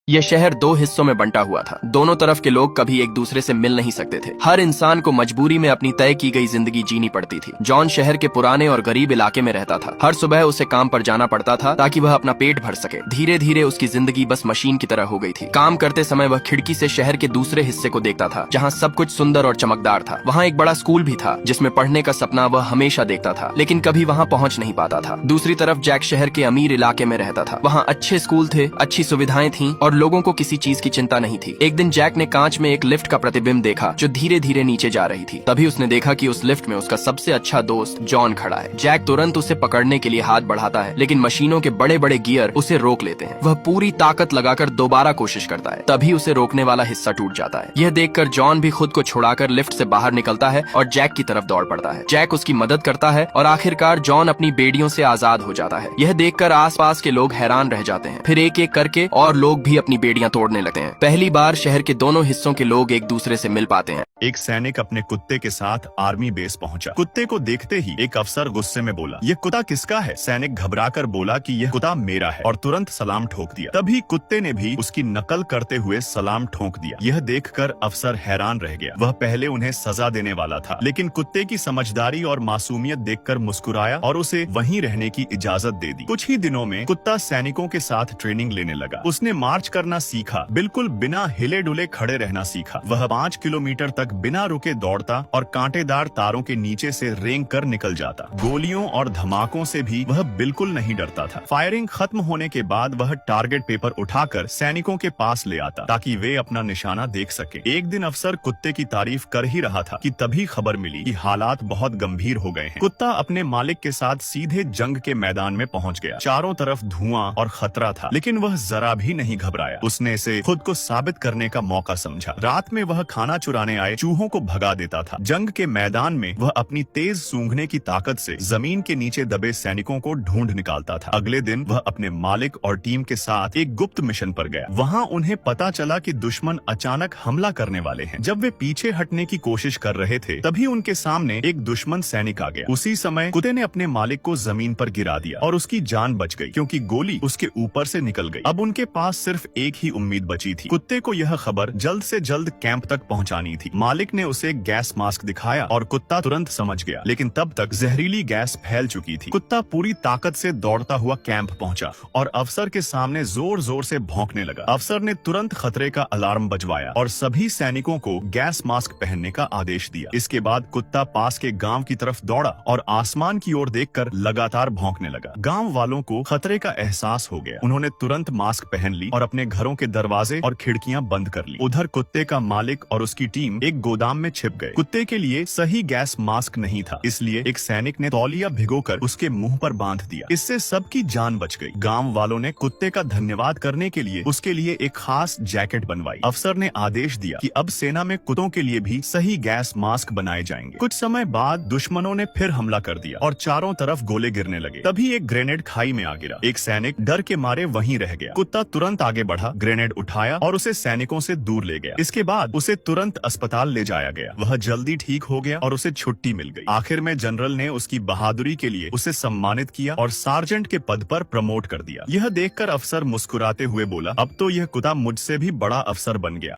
यह शहर दो हिस्सों में बंटा हुआ था। दोनों तरफ के लोग कभी एक दूसरे से मिल नहीं सकते थे। हर इंसान को मजबूरी में अपनी तय की गई जिंदगी जीनी पड़ती थी। जॉन शहर के पुराने और गरीब इलाके में रहता था। हर सुबह उसे काम पर जाना पड़ता था ताकि वह अपना पेट भर सके। धीरे धीरे उसकी जिंदगी बस मशीन की तरह हो गई थी। काम करते समय वह खिड़की से शहर के दूसरे हिस्से को देखता था, जहाँ सब कुछ सुंदर और चमकदार था। वहाँ एक बड़ा स्कूल भी था जिसमें पढ़ने का सपना वह हमेशा देखता था, लेकिन कभी वहाँ पहुँच नहीं पाता था। दूसरी तरफ जैक शहर के अमीर इलाके में रहता था। वहाँ अच्छे स्कूल थे, अच्छी सुविधाएं थी और लोगों को किसी चीज की चिंता नहीं थी। एक दिन जैक ने कांच में एक लिफ्ट का प्रतिबिंब देखा जो धीरे धीरे नीचे जा रही थी। तभी उसने देखा कि उस लिफ्ट में उसका सबसे अच्छा दोस्त जॉन खड़ा है। जैक तुरंत उसे पकड़ने के लिए हाथ बढ़ाता है, लेकिन मशीनों के बड़े बड़े गियर उसे रोक लेते हैं। वह पूरी ताकत लगाकर दोबारा कोशिश करता है, तभी उसे रोकने वाला हिस्सा टूट जाता है। यह देखकर जॉन भी खुद को छुड़ाकर लिफ्ट से बाहर निकलता है और जैक की तरफ दौड़ पड़ता है। जैक उसकी मदद करता है और आखिरकार जॉन अपनी बेड़ियों से आजाद हो जाता है। यह देखकर आसपास के लोग हैरान रह जाते हैं। फिर एक एक करके और लोग भी अपनी बेड़ियां तोड़ने लगते हैं। पहली बार शहर के दोनों हिस्सों के लोग एक दूसरे से मिल पाते हैं। एक सैनिक अपने कुत्ते के साथ आर्मी बेस पहुंचा। कुत्ते को देखते ही एक अफसर गुस्से में बोला, "ये कुत्ता किसका है?" सैनिक घबराकर बोला कि यह कुत्ता मेरा है और तुरंत सलाम ठोक दिया। तभी कुत्ते ने भी उसकी नकल करते हुए सलाम ठोक दिया। यह देखकर अफसर हैरान रह गया। वह पहले उन्हें सजा देने वाला था, लेकिन कुत्ते की समझदारी और मासूमियत देखकर मुस्कुराया और उसे वहीं रहने की इजाजत दे दी। कुछ ही दिनों में कुत्ता सैनिकों के साथ ट्रेनिंग लेने लगा। उसने मार्च करना सीखा, बिल्कुल बिना हिले डुले खड़े रहना सीखा। वह 5 किलोमीटर तक बिना रुके दौड़ता और कांटेदार तारों के नीचे से रेंग कर निकल जाता। गोलियों और धमाकों से भी वह बिल्कुल नहीं डरता था। फायरिंग खत्म होने के बाद वह टारगेट पेपर उठाकर सैनिकों के पास ले आता ताकि वे अपना निशाना देख सके। एक दिन अफसर कुत्ते की तारीफ कर ही रहा था कि तभी खबर मिली कि हालात बहुत गंभीर हो गए हैं। कुत्ता अपने मालिक के साथ सीधे जंग के मैदान में पहुंच गया। चारों तरफ धुआं और खतरा था, लेकिन वह जरा भी नहीं घबराया। उसने इसे खुद को साबित करने का मौका समझा। रात में वह खाना चुराने आए चूहों को भगा देता था। जंग के मैदान में वह अपनी तेज सूंघने की ताकत से जमीन के नीचे दबे सैनिकों को ढूंढ निकालता था। अगले दिन वह अपने मालिक और टीम के साथ एक गुप्त मिशन पर गया। वहां उन्हें पता चला कि दुश्मन अचानक हमला करने वाले हैं। जब वे पीछे हटने की कोशिश कर रहे थे, तभी उनके सामने एक दुश्मन सैनिक आ गया। उसी समय कुत्ते ने अपने मालिक को जमीन पर गिरा दिया और उसकी जान बच गई, क्योंकि गोली उसके ऊपर से निकल गई। अब उनके पास सिर्फ एक ही उम्मीद बची थी। कुत्ते को यह खबर जल्द से जल्द कैंप तक पहुंचानी थी। मालिक ने उसे गैस मास्क दिखाया और कुत्ता तुरंत समझ गया, लेकिन तब तक जहरीली गैस फैल चुकी थी। कुत्ता पूरी ताकत से दौड़ता हुआ कैंप पहुंचा और अफसर के सामने जोर जोर से भौंकने लगा। अफसर ने तुरंत खतरे का अलार्म बजवाया और सभी सैनिकों को गैस मास्क पहनने का आदेश दिया। इसके बाद कुत्ता पास के गांव की तरफ दौड़ा और आसमान की ओर देखकर लगातार भौंकने लगा। गांव वालों को खतरे का एहसास हो गया। उन्होंने तुरंत मास्क पहन ली और अपने घरों के दरवाजे और खिड़कियां बंद कर ली। उधर कुत्ते का मालिक और उसकी टीम एक गोदाम में छिप गए। कुत्ते के लिए सही गैस मास्क नहीं था, इसलिए एक सैनिक ने तौलिया भिगोकर उसके मुंह पर बांध दिया। इससे सबकी जान बच गई। गांव वालों ने कुत्ते का धन्यवाद करने के लिए उसके लिए एक खास जैकेट बनवाई। अफसर ने आदेश दिया कि अब सेना में कुत्तों के लिए भी सही गैस मास्क बनाए जाएंगे। कुछ समय बाद दुश्मनों ने फिर हमला कर दिया और चारों तरफ गोले गिरने लगे। तभी एक ग्रेनेड खाई में आ गिरा। एक सैनिक डर के मारे वहीं रह गया। कुत्ता तुरंत आगे बढ़ा, ग्रेनेड उठाया और उसे सैनिकों से दूर ले गया। इसके बाद उसे तुरंत अस्पताल ले जाया गया। वह जल्दी ठीक हो गया और उसे छुट्टी मिल गई। आखिर में जनरल ने उसकी बहादुरी के लिए उसे सम्मानित किया और सार्जेंट के पद पर प्रमोट कर दिया। यह देखकर अफसर मुस्कुराते हुए बोला, "अब तो यह कुत्ता मुझसे भी बड़ा अफसर बन गया।"